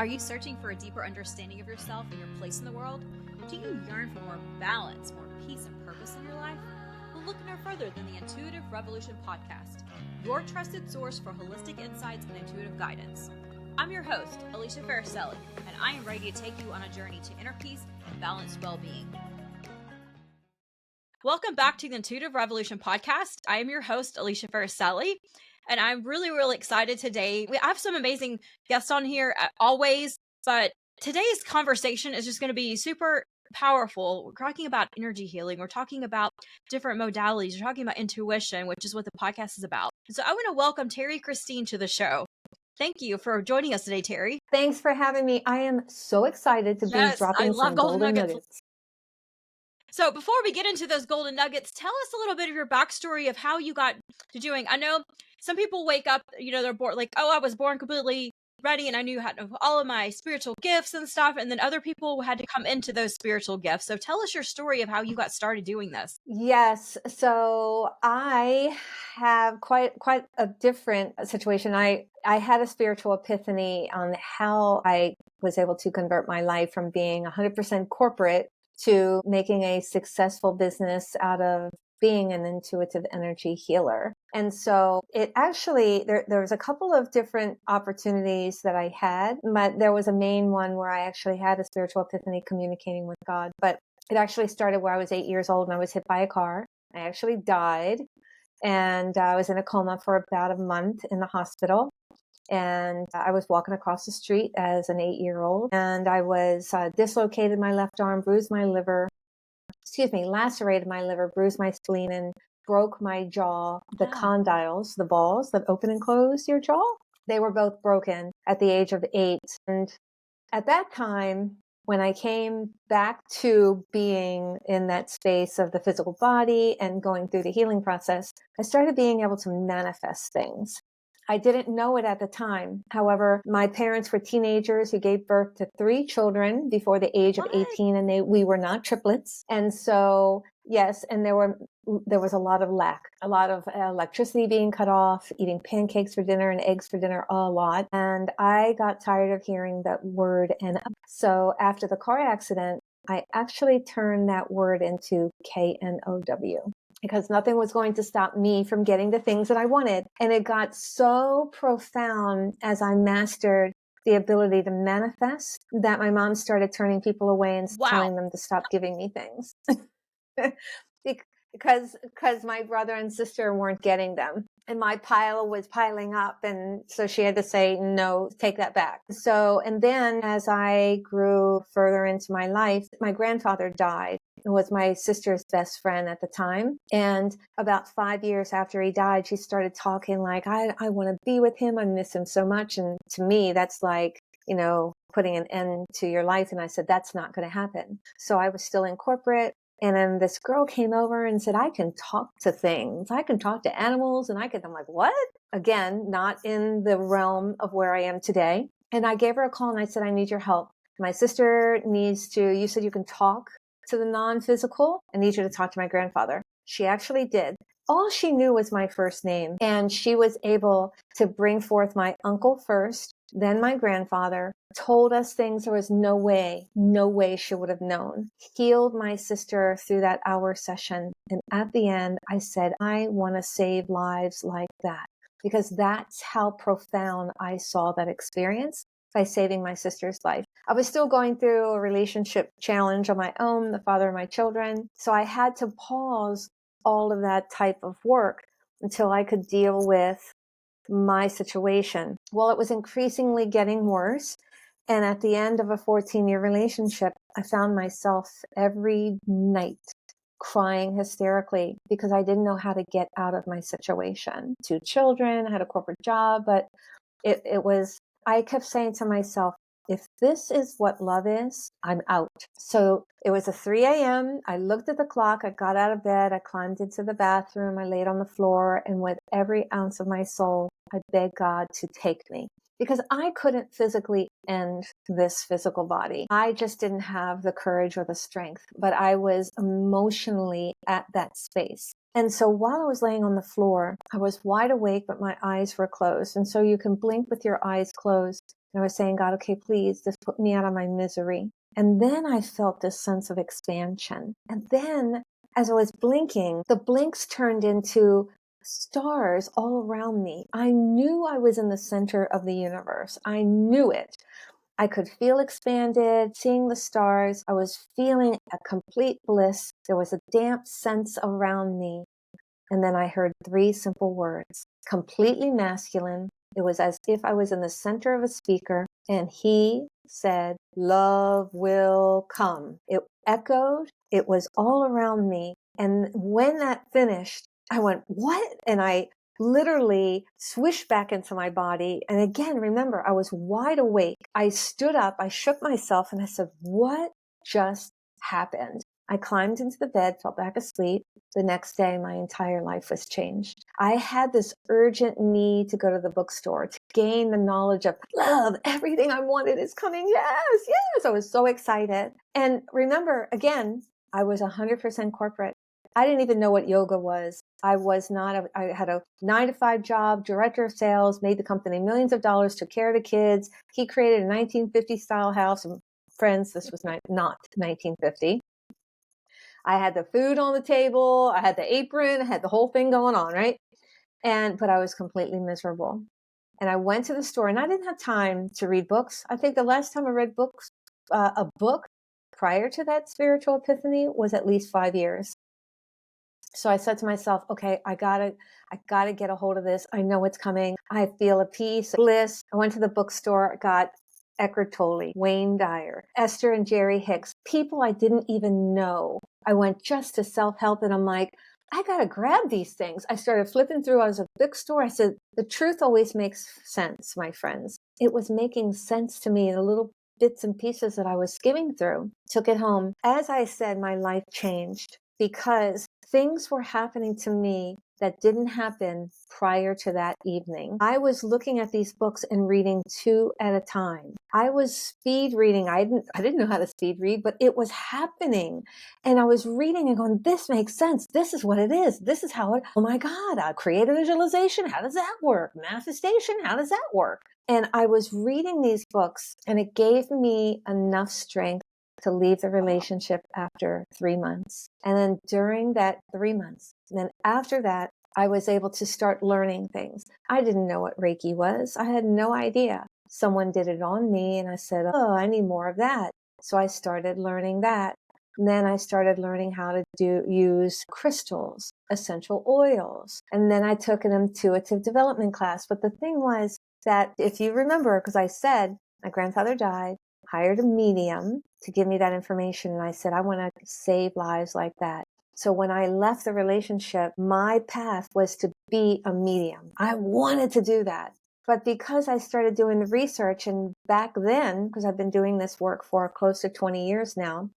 Are you searching for a deeper understanding of yourself and your place in the world? Do you yearn for more balance, more peace, and purpose in your life? Well, look no further than the Intuitive Revolution podcast, your trusted source for holistic insights and intuitive guidance. I'm your host, Alicia Farricielli, and I am ready to take you on a journey to inner peace and balanced well-being. Welcome back to the Intuitive Revolution podcast. I am your host, Alicia Farricielli, and I'm really excited today. I have some amazing guests on here always, but today's conversation is just going to be super powerful. We're talking about energy healing. We're talking about different modalities. We're talking about intuition, which is what the podcast is about. So I want to welcome Terrie Christine to the show. Thank you for joining us today, Terrie. Thanks for having me. I am so excited to be dropping some golden nuggets. So before we get into those golden nuggets, tell us a little bit of your backstory of how you got to doing. I know some people wake up, they're born like, oh, I was born completely ready and I knew how to all of my spiritual gifts and stuff. And then other people had to come into those spiritual gifts. So tell us your story of how you got started doing this. Yes. So I have quite a different situation. I had a spiritual epiphany on how I was able to convert my life from being 100% corporate to making a successful business out of being an intuitive energy healer. And so it actually, there was a couple of different opportunities that I had, but there was a main one where I actually had a spiritual epiphany communicating with God. But it actually started where I was 8 years old and I was hit by a car. I actually died and I was in a coma for about a month in the hospital. And I was walking across the street as an 8-year-old and I was dislocated my left arm, lacerated my liver, bruised my spleen and broke my jaw. The condyles, the balls that open and close your jaw, they were both broken at the age of 8. And at that time, when I came back to being in that space of the physical body and going through the healing process, I started being able to manifest things. I didn't know it at the time. However, my parents were teenagers who gave birth to 3 children before the age of 18, and we were not triplets. And so, yes, and there was a lot of lack, a lot of electricity being cut off, eating pancakes for dinner and eggs for dinner a lot. And I got tired of hearing that word. And so after the car accident, I actually turned that word into KNOW. Because nothing was going to stop me from getting the things that I wanted. And it got so profound as I mastered the ability to manifest that my mom started turning people away and telling them to stop giving me things. because my brother and sister weren't getting them. And my pile was piling up. And so she had to say, no, take that back. So, and then as I grew further into my life, my grandfather died. It was my sister's best friend at the time. And about 5 years after he died, she started talking like, I want to be with him. I miss him so much. And to me, that's like, putting an end to your life. And I said, that's not going to happen. So I was still in corporate. And then this girl came over and said, I can talk to things. I can talk to animals. And I'm like, what? Again, not in the realm of where I am today. And I gave her a call and I said, I need your help. My sister you said you can talk to the non-physical. I need you to talk to my grandfather. She actually did. All she knew was my first name. And she was able to bring forth my uncle first, then my grandfather, told us things there was no way she would have known. Healed my sister through that hour session. And at the end, I said, I want to save lives like that. Because that's how profound I saw that experience by saving my sister's life. I was still going through a relationship challenge on my own, the father of my children. So I had to pause all of that type of work until I could deal with my situation. Well, it was increasingly getting worse. And at the end of a 14-year relationship, I found myself every night crying hysterically because I didn't know how to get out of my situation. 2 children, I had a corporate job, but I kept saying to myself, if this is what love is, I'm out. So it was 3 a.m. I looked at the clock. I got out of bed. I climbed into the bathroom. I laid on the floor. And with every ounce of my soul, I begged God to take me. Because I couldn't physically end this physical body. I just didn't have the courage or the strength. But I was emotionally at that space. And so while I was laying on the floor, I was wide awake, but my eyes were closed. And so you can blink with your eyes closed. And I was saying, God, okay, please just put me out of my misery. And then I felt this sense of expansion. And then as I was blinking, the blinks turned into stars all around me. I knew I was in the center of the universe. I knew it. I could feel expanded, seeing the stars. I was feeling a complete bliss. There was a damp sense around me. And then I heard 3 simple words, completely masculine. It was as if I was in the center of a speaker, and he said, love will come. It echoed. It was all around me. And when that finished, I went, what? And I literally swished back into my body. And again, remember, I was wide awake. I stood up, I shook myself, and I said, what just happened? I climbed into the bed, fell back asleep. The next day, my entire life was changed. I had this urgent need to go to the bookstore to gain the knowledge of love. Everything I wanted is coming. Yes, yes. I was so excited. And remember, again, I was 100% corporate. I didn't even know what yoga was. I had a 9-to-5 job, director of sales, made the company millions of dollars, took care of the kids. He created a 1950 style house. And friends, this was not 1950. I had the food on the table. I had the apron. I had the whole thing going on, right? But I was completely miserable. And I went to the store, and I didn't have time to read books. I think the last time I read a book prior to that spiritual epiphany was at least 5 years. So I said to myself, okay, I gotta get a hold of this. I know it's coming. I feel a peace, bliss. I went to the bookstore, got Eckhart Tolle, Wayne Dyer, Esther and Jerry Hicks, people I didn't even know. I went just to self-help, and I'm like, I got to grab these things. I started flipping through. I was at the bookstore. I said, the truth always makes sense, my friends. It was making sense to me, the little bits and pieces that I was skimming through. Took it home. As I said, my life changed because things were happening to me that didn't happen prior to that evening. I was looking at these books and reading 2 at a time. I was speed reading. I didn't know how to speed read, but it was happening. And I was reading and going, this makes sense. This is what it is. This is how oh my God, creative visualization. How does that work? Manifestation. How does that work? And I was reading these books, and it gave me enough strength to leave the relationship after 3 months. And then during that 3 months, and then after that, I was able to start learning things. I didn't know what Reiki was. I had no idea. Someone did it on me, and I said, oh, I need more of that. So I started learning that. And then I started learning how to use crystals, essential oils. And then I took an intuitive development class. But the thing was that, if you remember, because I said my grandfather died, hired a medium to give me that information. And I said, I want to save lives like that. So when I left the relationship, my path was to be a medium. I wanted to do that. But because I started doing the research, and back then, because I've been doing this work for close to 20 years now,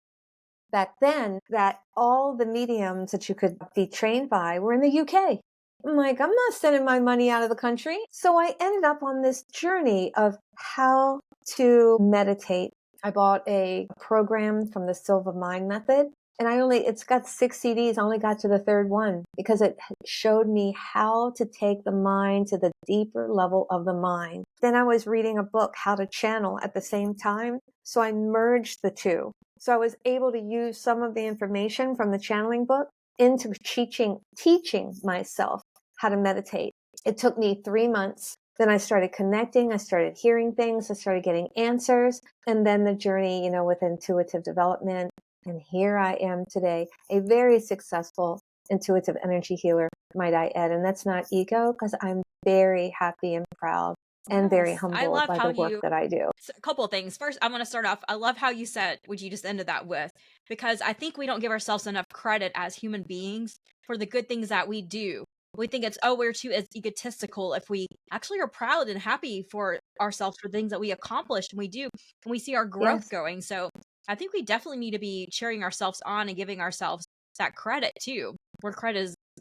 back then, that all the mediums that you could be trained by were in the UK. I'm like, I'm not sending my money out of the country. So I ended up on this journey of how to meditate. I bought a program from the Silva Mind Method, and it's got 6 CDs. I only got to the 3rd one because it showed me how to take the mind to the deeper level of the mind. Then I was reading a book, How to Channel, at the same time. So I merged the 2. So I was able to use some of the information from the channeling book into teaching myself how to meditate. It took me 3 months. Then I started connecting. I started hearing things. I started getting answers. And then the journey, with intuitive development. And here I am today, a very successful intuitive energy healer, might I add. And that's not ego, because I'm very happy and proud and very Yes, I humbled love by how the work you. that I do. A couple of things. First, I want to start off. I love how you said what you just ended that with, because I think we don't give ourselves enough credit as human beings for the good things that we do. We think we're too egotistical if we actually are proud and happy for ourselves for things that we accomplished and we do, and we see our growth Yes. going. So I think we definitely need to be cheering ourselves on and giving ourselves that credit too, where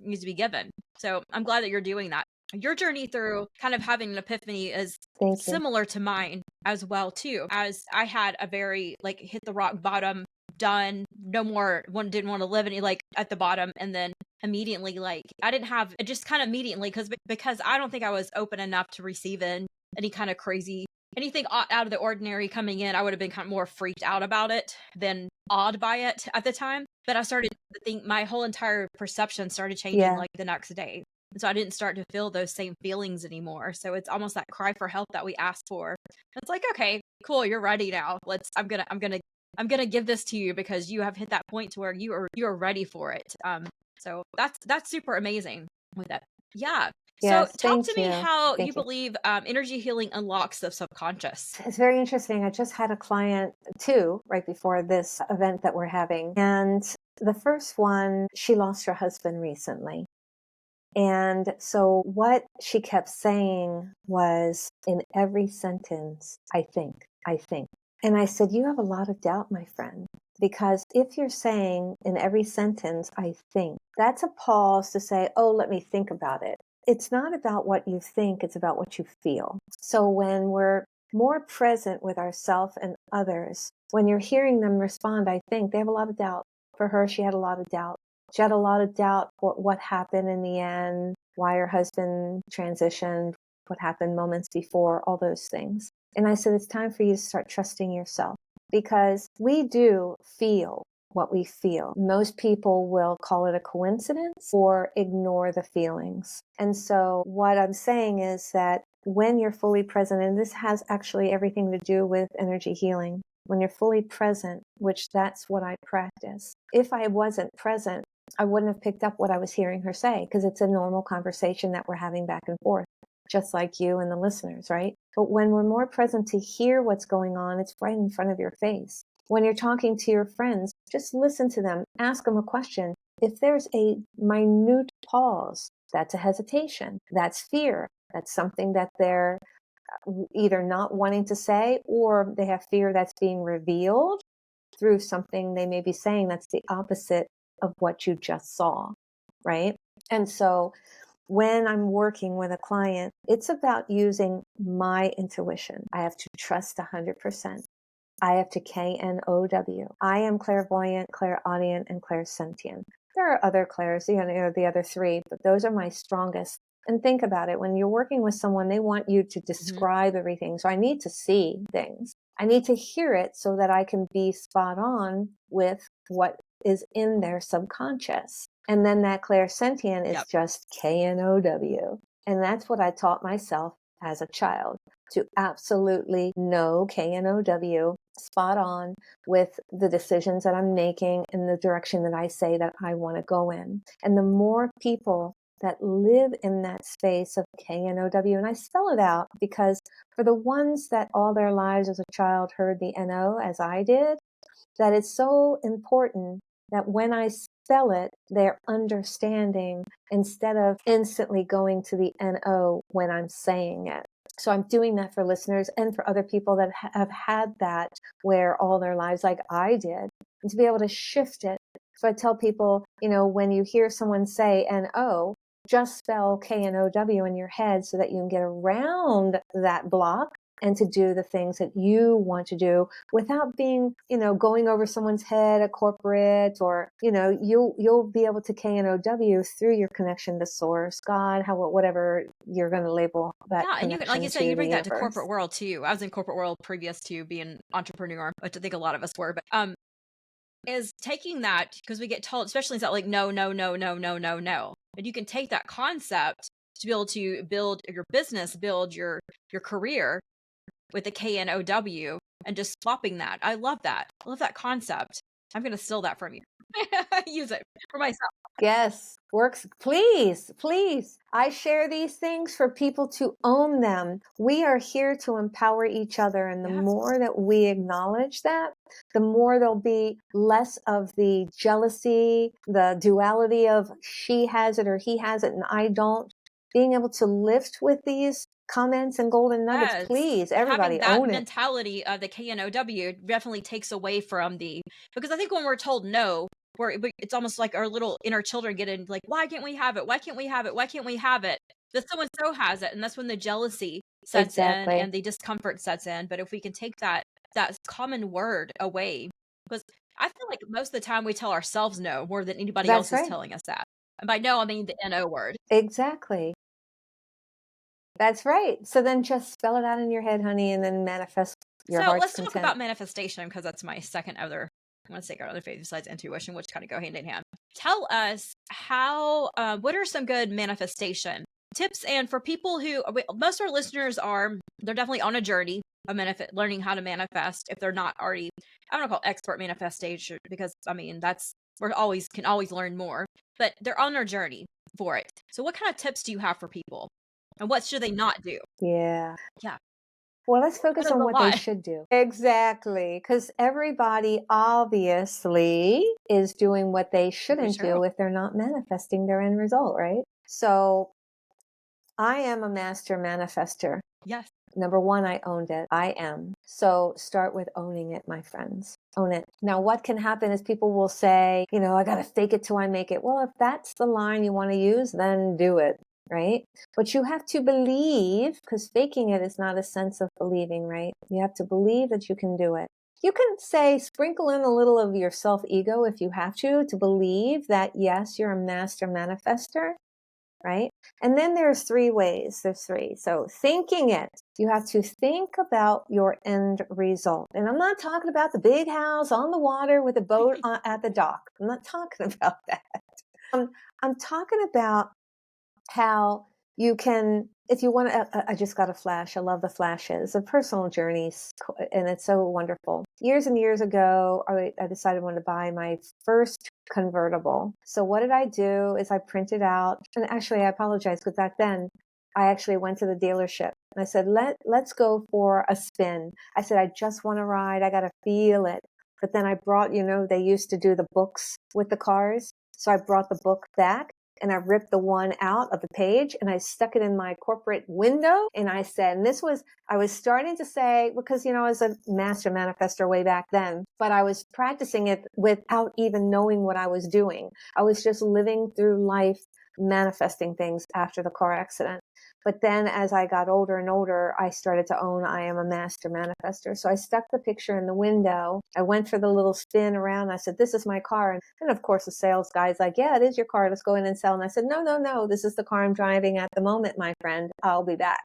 needs to be given. So I'm glad that you're doing that. Your journey through kind of having an epiphany is similar to mine as well too, as I had a very hit the rock bottom, done, no more, didn't want to live any at the bottom, and then immediately I didn't have it, just kind of immediately because I don't think I was open enough to receive any kind of crazy anything out of the ordinary coming in, I would have been kind of more freaked out about it than awed by it at the time. But I started to think my whole entire perception started changing Yeah. like the next day. And so I didn't start to feel those same feelings anymore. So it's almost that cry for help that we asked for. It's like, okay, cool, you're ready now. I'm gonna give this to you because you have hit that point to where you're ready for it. So that's super amazing with that. Yeah. So Yes. talk to Thank me you. how you Thank you. believe energy healing unlocks the subconscious. It's very interesting. I just had a client too right before this event that we're having. And the first one, she lost her husband recently. And so what she kept saying was in every sentence, I think, I think. And I said, you have a lot of doubt, my friend, because if you're saying in every sentence, I think, that's a pause to say, oh, let me think about it. It's not about what you think, it's about what you feel. So when we're more present with ourselves and others, when you're hearing them respond, I think they have a lot of doubt. For her, she had a lot of doubt. She had a lot of doubt what happened in the end, why her husband transitioned, what happened moments before, all those things. And I said, it's time for you to start trusting yourself because we do feel what we feel. Most people will call it a coincidence or ignore the feelings. And so what I'm saying is that when you're fully present, and this has actually everything to do with energy healing, when you're fully present, which that's what I practice. If I wasn't present, I wouldn't have picked up what I was hearing her say because it's a normal conversation that we're having back and forth, just like you and the listeners, right? But when we're more present to hear what's going on, it's right in front of your face. When you're talking to your friends, just listen to them, ask them a question. If there's a minute pause, that's a hesitation, that's fear, that's something that they're either not wanting to say or they have fear that's being revealed through something they may be saying that's the opposite of what you just saw, right? And so when I'm working with a client, it's about using my intuition. I have to trust 100%. I have to KNOW. I am clairvoyant, clairaudient, and clairsentient. There are other clairs, the other three, but those are my strongest. And think about it. When you're working with someone, they want you to describe everything. So I need to see things. I need to hear it so that I can be spot on with what is in their subconscious. And then that clairsentient is just KNOW. And that's what I taught myself as a child, to absolutely know KNOW, spot on with the decisions that I'm making in the direction that I say that I want to go in. And the more people that live in that space of KNOW, and I spell it out because for the ones that all their lives as a child heard the NO as I did, that it's so important that when I spell it, they're understanding instead of instantly going to the NO when I'm saying it. So I'm doing that for listeners and for other people that have had that where all their lives, like I did, and to be able to shift it. So I tell people, when you hear someone say NO, just spell KNOW in your head so that you can get around that block and to do the things that you want to do without being, going over someone's head at corporate or, you'll be able to KNOW through your connection to source, God, whatever you're going to label that Yeah, and you can, like connection you said, to you the bring that to universe. corporate world too. I was in corporate world previous to being an entrepreneur, which I think a lot of us were. But is taking that because we get told, especially that like no, no, no, no, no, no, no. But you can take that concept to be able to build your business, build your career with the KNOW and just swapping that. I love that. I love that concept. I'm gonna steal that from you. Use it for myself. Yes, works. Please, please. I share these things for people to own them. We are here to empower each other. And the more that we acknowledge that, the more there'll be less of the jealousy, the duality of she has it or he has it and I don't. Being able to lift with these comments and golden nuggets, please, everybody Having that own it. mentality of the KNOW definitely takes away from because I think when we're told no, it's almost like our little inner children get in like, why can't we have it? Why can't we have it? Why can't we have it? That so and so has it. And that's when the jealousy sets in and the discomfort sets in. But if we can take that common word away, because I feel like most of the time we tell ourselves no more than anybody else is telling us that. And by no, I mean the NO word. Exactly. That's right. So then just spell it out in your head, honey, and then manifest your So heart's let's talk content. about manifestation, because that's my second other, I want to say our other faith besides intuition, which kind of go hand in hand. Tell us what are some good manifestation tips? And for people who, most of our listeners they're definitely on a journey of learning how to manifest if they're not already, I don't know, call expert manifestation, because I mean, can always learn more, but they're on their journey for it. So what kind of tips do you have for people? And what should they not do? Yeah. Yeah. Well, let's focus That is on a what they lot. should do. Exactly. Because everybody obviously is doing what they shouldn't True. do if they're not manifesting their end result, right? So I am a master manifester. Yes. Number one, I owned it. I am. So start with owning it, my friends. Own it. Now, what can happen is people will say, I got to fake it till I make it. Well, if that's the line you want to use, then do it, right? But you have to believe, because faking it is not a sense of believing, right? You have to believe that you can do it. You can say, sprinkle in a little of your self-ego if you have to believe that, yes, you're a master manifester. Right? And then there's three ways. There's three. So thinking it, you have to think about your end result. And I'm not talking about the big house on the water with a boat at the dock. I'm not talking about that. I'm talking about how you can, if you want to, I just got a flash. I love the flashes of personal journeys, and it's so wonderful. Years and years ago, I decided I wanted to buy my first convertible. So what did I do is I printed out, and actually I apologize because back then I actually went to the dealership and I said, let's go for a spin. I said, I just want to ride. I got to feel it. But then I brought, they used to do the books with the cars. So I brought the book back. And I ripped the one out of the page and I stuck it in my corporate window. And I said, and I was starting to say, because, I was a master manifestor way back then, but I was practicing it without even knowing what I was doing. I was just living through life, manifesting things after the car accident. But then as I got older and older, I started to own I am a master manifester. So I stuck the picture in the window. I went for the little spin around. I said, this is my car. And of course, the sales guy's like, yeah, it is your car. Let's go in and sell. And I said, no. This is the car I'm driving at the moment, my friend. I'll be back.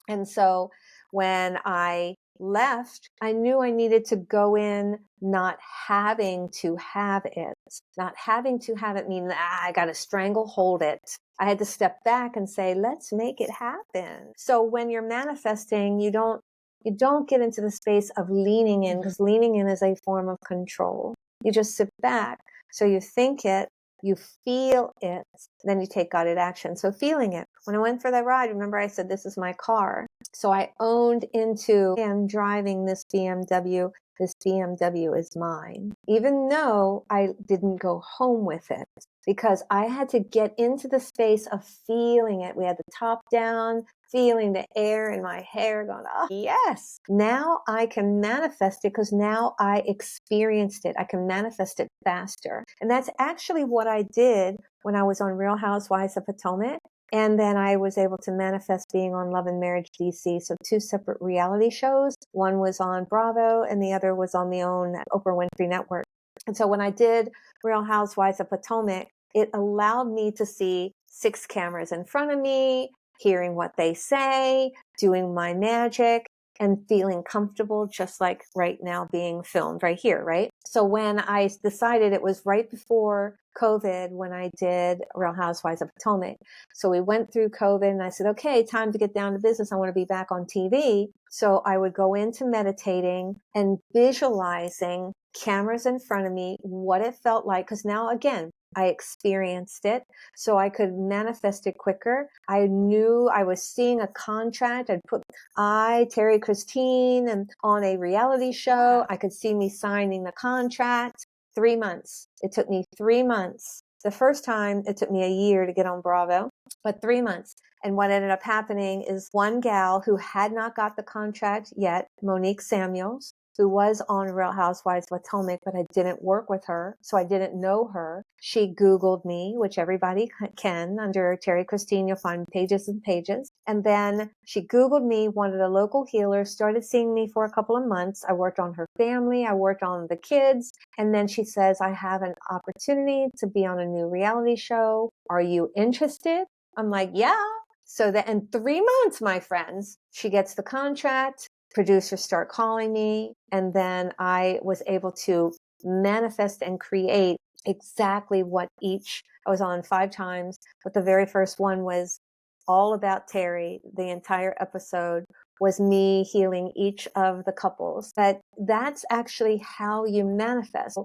And so when I left, I knew I needed to go in not having to have it. Not having to have it mean I got to hold it. I had to step back and say, let's make it happen. So when you're manifesting, you don't get into the space of leaning in, because leaning in is a form of control. You just sit back. So you think it, you feel it, then you take guided action. So feeling it. When I went for that ride, remember I said, this is my car. So I owned into, I'm driving this BMW. This BMW is mine. Even though I didn't go home with it, because I had to get into the space of feeling it. We had the top down, feeling the air in my hair going, oh, yes. Now I can manifest it because now I experienced it. I can manifest it faster. And that's actually what I did when I was on Real Housewives of Potomac. And then I was able to manifest being on Love and Marriage DC. So 2 separate reality shows. One was on Bravo and the other was on the own Oprah Winfrey Network. And so when I did Real Housewives of Potomac, it allowed me to see 6 cameras in front of me, hearing what they say, doing my magic, and feeling comfortable, just like right now being filmed right here, right? So when I decided, it was right before COVID when I did Real Housewives of Potomac. So we went through COVID and I said, okay, time to get down to business. I want to be back on TV. So I would go into meditating and visualizing cameras in front of me, what it felt like. Because now, again, I experienced it, so I could manifest it quicker. I knew I was seeing a contract. I'd put Terrie Christine, and on a reality show, I could see me signing the contract. 3 months. It took me 3 months. The first time it took me a year to get on Bravo, but 3 months. And what ended up happening is one gal who had not got the contract yet, Monique Samuels, who was on Real Housewives of Potomac, but I didn't work with her, so I didn't know her. She Googled me, which everybody can. Under Terrie Christine, you'll find pages and pages. And then she Googled me, wanted a local healer, started seeing me for a couple of months. I worked on her family. I worked on the kids. And then she says, I have an opportunity to be on a new reality show. Are you interested? I'm like, yeah. So that in 3 months, my friends, she gets the contract, producers start calling me, and then I was able to manifest and create exactly what each, I was on 5 times, but the very first one was all about Terrie. The entire episode was me healing each of the couples. But that's actually how you manifest.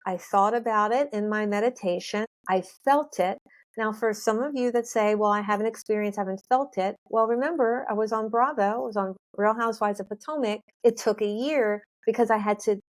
I thought about it in my meditation. I felt it. Now, for some of you that say, well, I haven't experienced, haven't felt it. Well, remember, I was on Bravo, I was on Real Housewives of Potomac. It took a year because I had to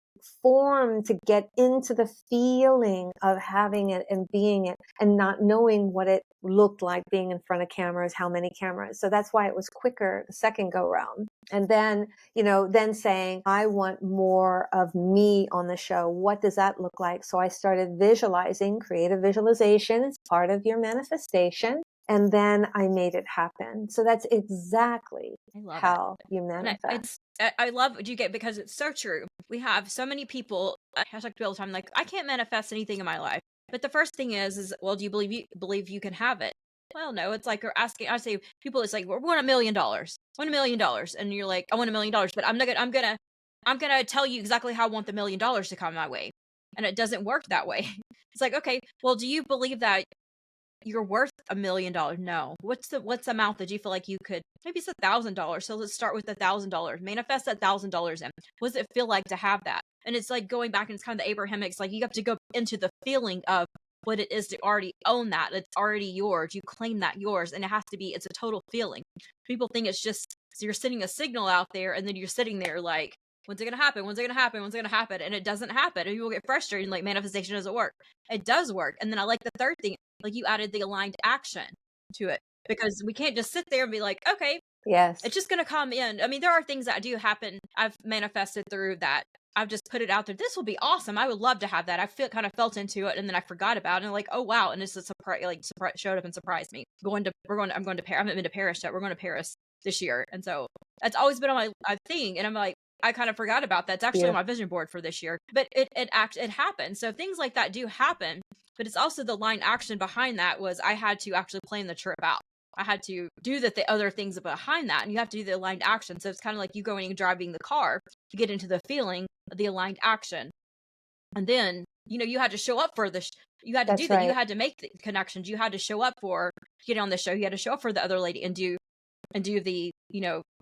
form to get into the feeling of having it and being it and not knowing what it looked like being in front of cameras, how many cameras. So that's why it was quicker the second go round. And then, then saying, I want more of me on the show. What does that look like? So I started visualizing. Creative visualization is part of your manifestation. And then I made it happen. So that's exactly how you manifest. I love what you get, because it's so true. We have so many people, hashtag all the time, like, I can't manifest anything in my life. But the first thing is, well, do you believe you can have it? Well, no, it's like you're asking. I say people, it's like, we want $1 million, $1 million, and you're like, I want $1 million, but I'm gonna tell you exactly how I want the $1 million to come my way, and it doesn't work that way. It's like, okay, well, do you believe that you're worth $1 million? No. What's the amount that you feel like you could? Maybe it's $1,000. So let's start with $1,000. Manifest that $1,000 in. What does it feel like to have that? And it's like going back, and it's kind of the Abrahamic. It's like you have to go into the feeling of what it is to already own that. It's already yours. You claim that yours, and it's a total feeling. People think it's just, so you're sending a signal out there, and then you're sitting there like, when's it gonna happen? When's it gonna happen? When's it gonna happen? And it doesn't happen. And people get frustrated, and like, manifestation doesn't work. It does work. And then I like the third thing, like, you added the aligned action to it, because we can't just sit there and be like, okay, yes, it's just gonna come in. I mean, there are things that do happen. I've manifested through that. I've just put it out there. This will be awesome. I would love to have that. I kind of felt into it, and then I forgot about it, and like, oh wow, and it's a surprise. Like, showed up and surprised me. I'm going to Paris. I haven't been to Paris yet. We're going to Paris this year, and so that's always been on my thing. And I'm like, I kind of forgot about that. It's actually on my vision board for this year, but it happened. So things like that do happen, but it's also the line action behind that was I had to actually plan the trip out. I had to do the other things behind that, and you have to do the aligned action. So it's kind of like you going and driving the car to get into the feeling of the aligned action, and then you had to show up for you had to do that. Right. You had to make the connections. You had to show up for get on the show. You had to show up for the other lady and do the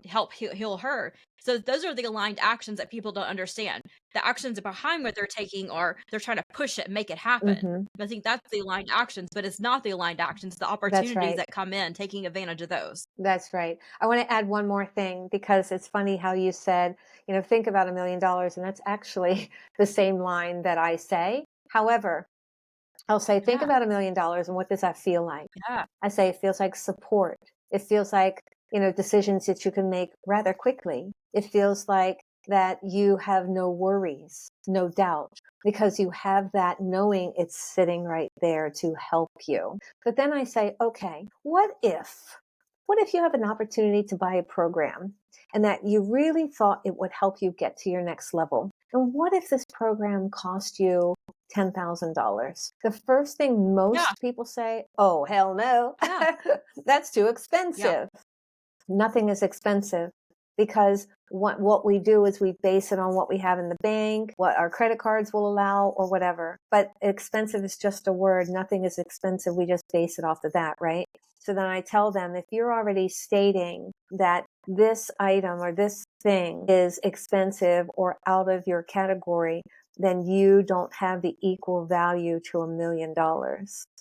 help heal her. So those are the aligned actions that people don't understand. The actions behind what they're taking, or they're trying to push it, make it happen. Mm-hmm. I think that's the aligned actions, but it's not the aligned actions, the opportunities that come in, taking advantage of those. That's right. I want to add one more thing, because it's funny how you said, think about $1 million, and that's actually the same line that I say. However, I'll say, think about $1 million, and what does that feel like? Yeah. I say it feels like support. It feels like, decisions that you can make rather quickly. It feels like that you have no worries, no doubt, because you have that knowing it's sitting right there to help you. But then I say, okay, what if you have an opportunity to buy a program, and that you really thought it would help you get to your next level? And what if this program cost you $10,000? The first thing most people say, oh, hell no, that's too expensive. Yeah. Nothing is expensive, because what we do is we base it on what we have in the bank, what our credit cards will allow, or whatever. But expensive is just a word. Nothing is expensive. We just base it off of that, right? So then I tell them, if you're already stating that this item or this thing is expensive or out of your category, then you don't have the equal value to $1 million.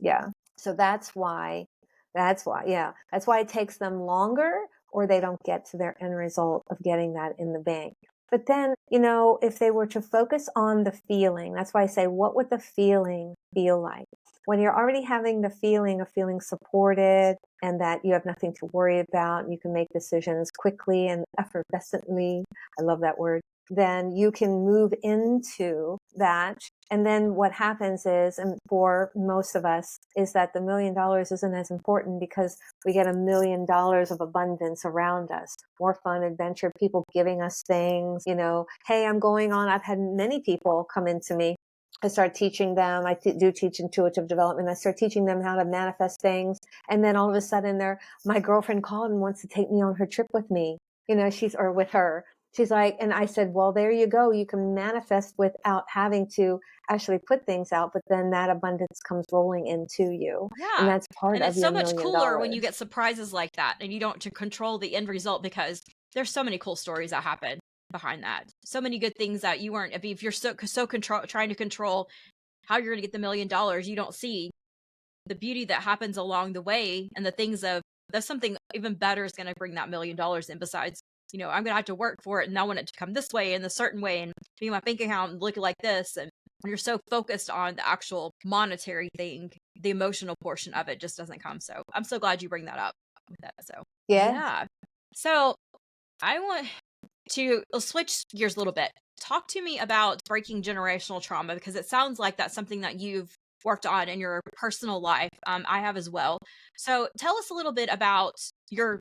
Yeah. So that's why it takes them longer, or they don't get to their end result of getting that in the bank. But then, if they were to focus on the feeling, that's why I say, what would the feeling feel like? When you're already having the feeling of feeling supported, and that you have nothing to worry about, and you can make decisions quickly and effervescently, I love that word, then you can move into that. And then what happens is, and for most of us, is that the $1 million isn't as important, because we get $1 million of abundance around us, more fun, adventure, people giving us things, hey, I'm going on. I've had many people come into me I start teaching them. I do teach intuitive development. I start teaching them how to manifest things. And then all of a sudden my girlfriend called and wants to take me on her trip with me. Or with her. She's like, and I said, well, there you go. You can manifest without having to actually put things out, but then that abundance comes rolling into you. And Yeah. that's part And of it's your so $1 much million. cooler when you get surprises like that and you don't to control the end result, because there's so many cool stories that happen behind that. So many good things that you weren't, if you're so trying to control how you're going to get the $1 million, you don't see the beauty that happens along the way and the things of that's something even better is going to bring that $1 million in, besides, I'm going to have to work for it and I want it to come this way in a certain way and be in my bank account and look like this. And when you're so focused on the actual monetary thing, the emotional portion of it just doesn't come. So I'm so glad you bring that up with that. So yeah. So I want to switch gears a little bit. Talk to me about breaking generational trauma, because it sounds like that's something that you've worked on in your personal life. I have as well. So tell us a little bit about your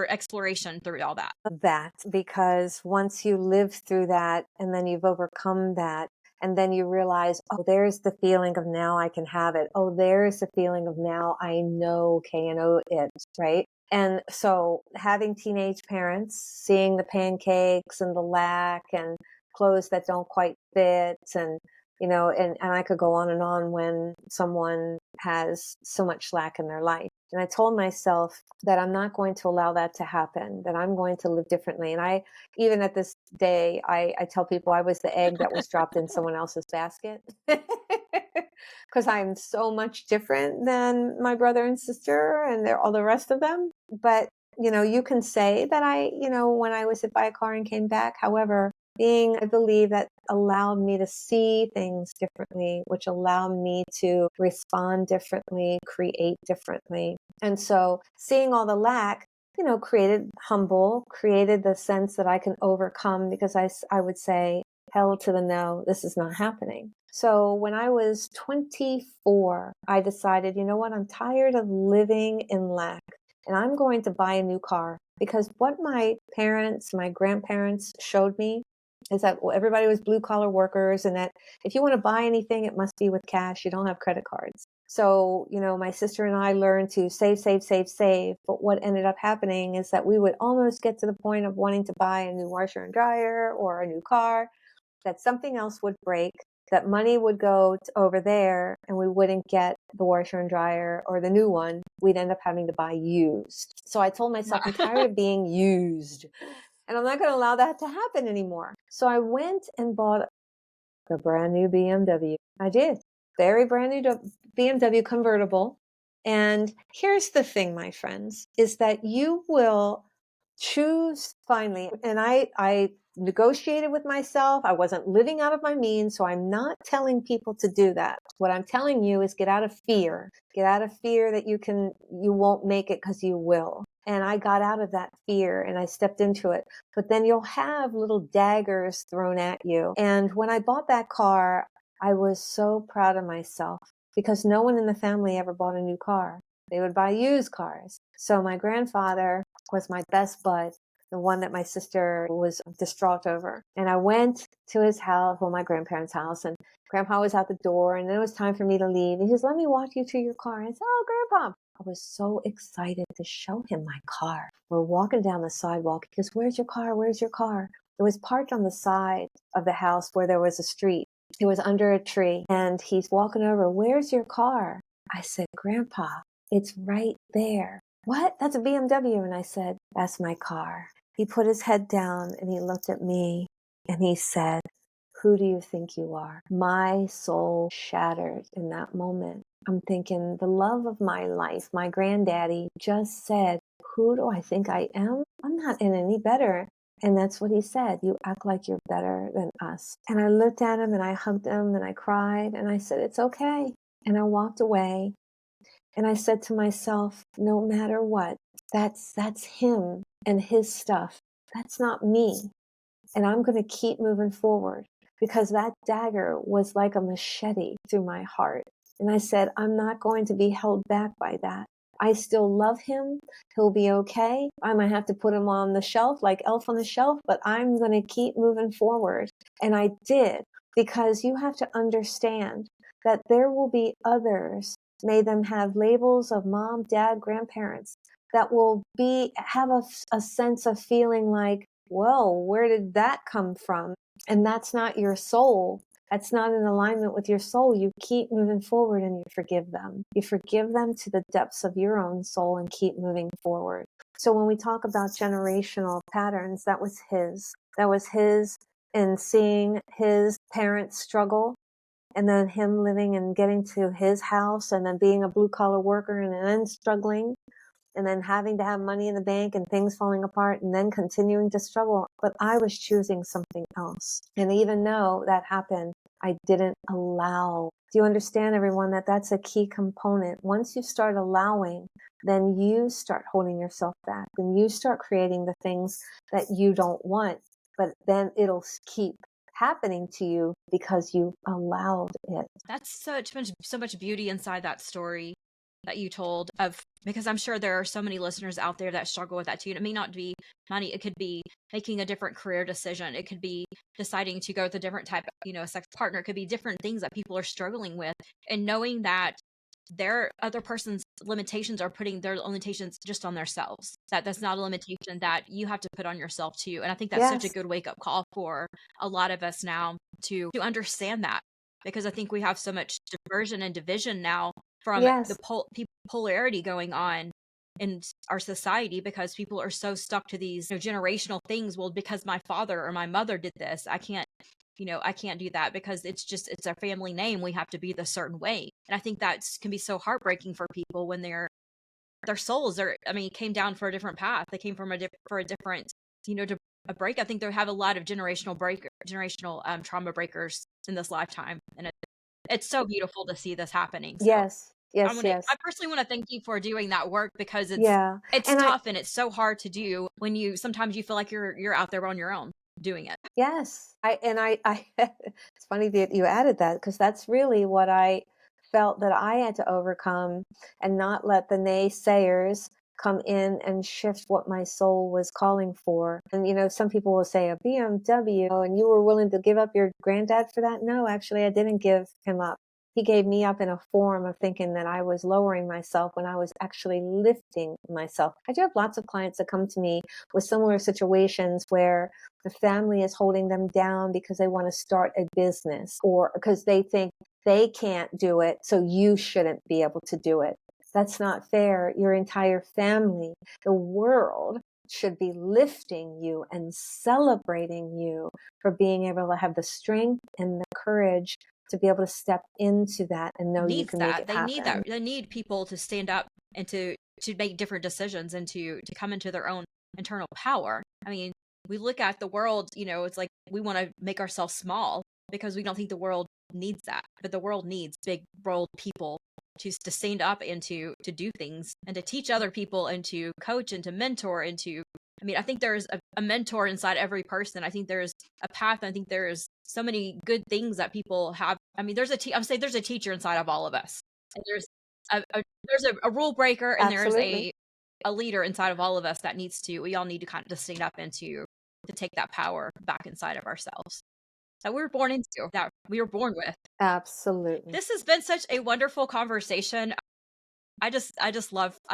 exploration through all that. Because once you live through that and then you've overcome that, and then you realize, oh, there's the feeling of now I can have it. Oh, there's the feeling of now I know K-N-O it, right? And so having teenage parents, seeing the pancakes and the lack and clothes that don't quite fit, and and I could go on when someone has so much slack in their life. And I told myself that I'm not going to allow that to happen, that I'm going to live differently. And even at this day, I tell people I was the egg that was dropped in someone else's basket. Because I'm so much different than my brother and sister and all the rest of them. But, you can say that when I was hit by a car and came back, however, I believe that allowed me to see things differently, which allowed me to respond differently, create differently. And so seeing all the lack, created the sense that I can overcome, because I would say, hell to the no, this is not happening. So when I was 24, I decided, you know what, I'm tired of living in lack and I'm going to buy a new car, because what my grandparents showed me is that everybody was blue collar workers, and that if you want to buy anything, it must be with cash. You don't have credit cards. So, my sister and I learned to save, save, save, save. But what ended up happening is that we would almost get to the point of wanting to buy a new washer and dryer or a new car, that something else would break, that money would go over there, and we wouldn't get the washer and dryer or the new one. We'd end up having to buy used. So I told myself, I'm tired of being used, and I'm not going to allow that to happen anymore. So I went and bought a brand new BMW. I did. Very brand new BMW convertible. And here's the thing, my friends, is that you will choose finally. And I negotiated with myself. I wasn't living out of my means. So I'm not telling people to do that. What I'm telling you is get out of fear. Get out of fear that you won't make it, because you will. And I got out of that fear and I stepped into it. But then you'll have little daggers thrown at you. And when I bought that car, I was so proud of myself, because no one in the family ever bought a new car. They would buy used cars. So my grandfather was my best bud, the one that my sister was distraught over. And I went to his house, my grandparents' house, and Grandpa was out the door, and then it was time for me to leave. He says, let me walk you to your car. And I said, oh, Grandpa. I was so excited to show him my car. We're walking down the sidewalk. He goes, where's your car? Where's your car? It was parked on the side of the house where there was a street. It was under a tree. And he's walking over, where's your car? I said, Grandpa, it's right there. What? That's a BMW. And I said, that's my car. He put his head down and he looked at me and he said, who do you think you are? My soul shattered in that moment. I'm thinking, the love of my life, my granddaddy just said, who do I think I am? I'm not any better. And that's what he said. You act like you're better than us. And I looked at him and I hugged him and I cried and I said, it's okay. And I walked away. And I said to myself, no matter what, that's him and his stuff. That's not me. And I'm going to keep moving forward, because that dagger was like a machete through my heart. And I said, I'm not going to be held back by that. I still love him. He'll be okay. I might have to put him on the shelf, like Elf on the Shelf, but I'm going to keep moving forward. And I did, because you have to understand that there will be others, may them have labels of mom, dad, grandparents, that will have a sense of feeling like, whoa, where did that come from? And that's not your soul. That's not in alignment with your soul. You keep moving forward and you forgive them. You forgive them to the depths of your own soul and keep moving forward. So when we talk about generational patterns, that was his. That was his in seeing his parents struggle, and then him living and getting to his house, and then being a blue collar worker and then struggling, and then having to have money in the bank and things falling apart, and then continuing to struggle. But I was choosing something else. And even though that happened, I didn't allow. Do you understand, everyone, that that's a key component? Once you start allowing, then you start holding yourself back. Then you start creating the things that you don't want. But then it'll keep happening to you because you allowed it. That's so much beauty inside that story that you told, of, because I'm sure there are so many listeners out there that struggle with that too. And it may not be money. It could be making a different career decision. It could be deciding to go with a different type of, sex partner. It could be different things that people are struggling with, and knowing that their other person's limitations are putting their limitations just on themselves. That's not a limitation that you have to put on yourself too. And I think that's such a good wake up call for a lot of us now to understand that, because I think we have so much diversion and division now from the polarity going on in our society, because people are so stuck to these generational things. Well, because my father or my mother did this, I can't do that, because it's a family name. We have to be the certain way. And I think that can be so heartbreaking for people when their souls came down for a different path. They came from for a different, to a break. I think they have a lot of generational trauma breakers in this lifetime. And it's so beautiful to see this happening. So Yes. I personally want to thank you for doing that work, because it's tough and it's so hard to do when sometimes you feel like you're out there on your own doing it. Yes. It's funny that you added that, because that's really what I felt that I had to overcome, and not let the naysayers come in and shift what my soul was calling for. And, some people will say a BMW, and you were willing to give up your granddad for that? No, actually, I didn't give him up. He gave me up in a form of thinking that I was lowering myself when I was actually lifting myself. I do have lots of clients that come to me with similar situations where the family is holding them down because they want to start a business, or because they think they can't do it, so you shouldn't be able to do it. That's not fair. Your entire family, the world, should be lifting you and celebrating you for being able to have the strength and the courage to be able to step into that and know you can make it happen. Need that. They need people to stand up and to make different decisions, and to come into their own internal power. We look at the world, it's like we want to make ourselves small because we don't think the world needs that. But the world needs big, bold people to stand up and to do things, and to teach other people, and to coach, and to mentor, and to I think there's a mentor inside every person. I think there's a path. I think there's so many good things that people have. There's a teacher inside of all of us. And there's a rule breaker, and Absolutely. there's a leader inside of all of us that we all need to kind of just stand up and to take that power back inside of ourselves that we were born into, that we were born with. Absolutely. This has been such a wonderful conversation. I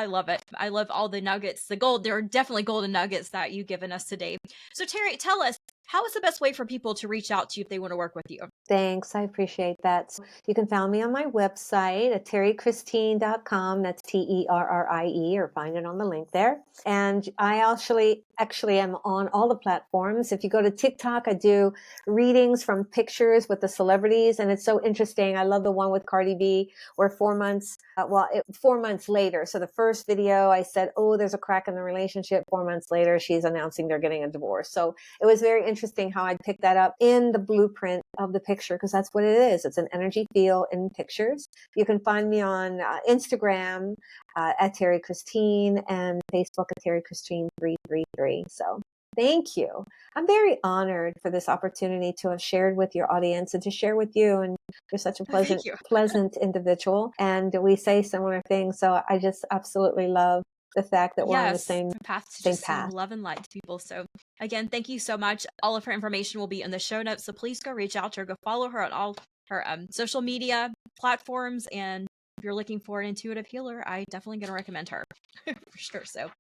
love it. I love all the nuggets, there are definitely golden nuggets that you've given us today. So Terrie, tell us, how is the best way for people to reach out to you if they want to work with you? Thanks. I appreciate that. So you can find me on my website at terriechristine.com. That's TERRIE, or find it on the link there. And I actually am on all the platforms. If you go to TikTok, I do readings from pictures with the celebrities, and it's so interesting. I love the one with Cardi B, where 4 months, 4 months later. So the first video I said, oh, there's a crack in the relationship. 4 months later, she's announcing they're getting a divorce. So it was very interesting how I picked that up in the blueprint of the picture, because that's what it is. It's an energy field in pictures. You can find me on Instagram at Terrie Christine, and Facebook at Terrie Christine 333. So thank you. I'm very honored for this opportunity to have shared with your audience and to share with you. And You're such a Thank you. pleasant individual. And we say similar things. So I just absolutely love the fact that we're on the Yes, same path to same just seeing path. love and light to people. So again, thank you so much. All of her information will be in the show notes. So please go reach out to her, go follow her on all her social media platforms. And if you're looking for an intuitive healer, I definitely going to recommend her for sure. So